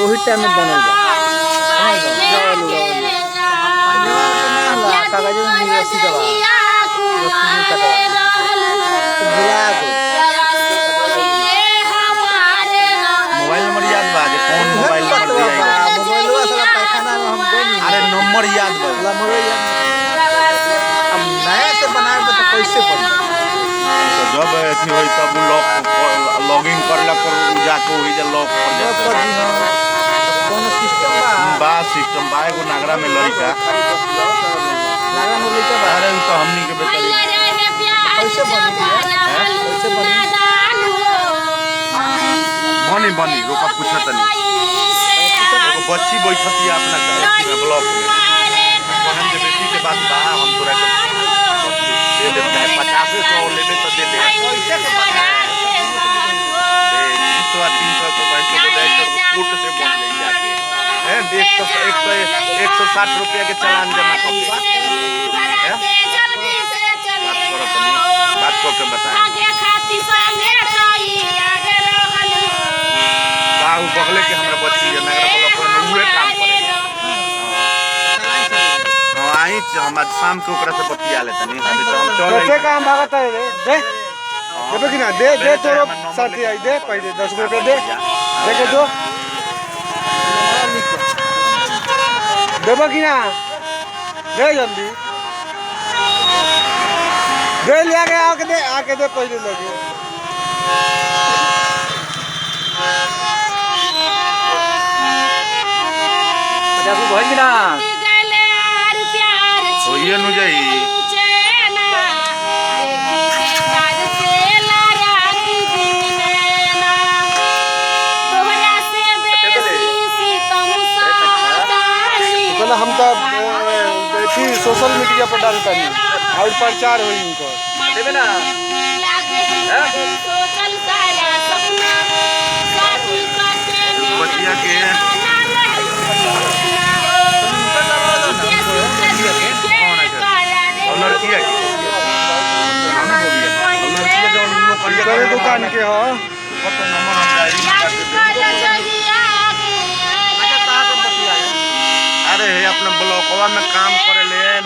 ओही टाइम में बनल बा कागज में रस्सी दबा मोबाइल नंबर याद बा जे कौन मोबाइल नंबर दिया है मोबाइलवा साला पैखाना में हम गनी अरे नंबर याद बा नंबर याद अब नया से बनाए तो कैसे बने तो जब अथी होई तब लॉगिन करला कर जाके वही जे लॉक कर जाता कोनो सिस्टम बा सिस्टम बा एगो नागरा में लड़का नागरा में लड़का बा अरे उ तो हमनी के बेचारी कैसे बनी बनी बनी रोका पूछत नहीं एगो बच्ची बैठती अपना अथी में ब्लॉक में बहन के बेटी के बात बा हम तोरा के दे दे चाहे 50-100 लेबे तो दे दे कैसे के पता 200-300 तो पैसे ले जाए तो कोर्ट से बन ले जाके हैं 160 रुपया के चालान जमा कर बात करके बताएं बाहु बगले के हमरा बच्ची है नगर ब्लॉक में उहे काम करे हां आई हम आज शाम के ओकरा से बतिया लेते नहीं अभी तो हम चल कैसे काम भागत है रे दे देबे कि ना दे दे तोरो साथी आई दे पहले 10 रुपए दे के दो देबे कि ना दे जल्दी दे ले आके दे पहले लगे भइल ना होइए नु जाई पहले हम तो सोशल मीडिया पर डालता नहीं और प्रचार हुई इनको देबे ना बतिया के लड़की है दुकान के हो नंबर अरे अपना ब्लॉकवा में काम करे ले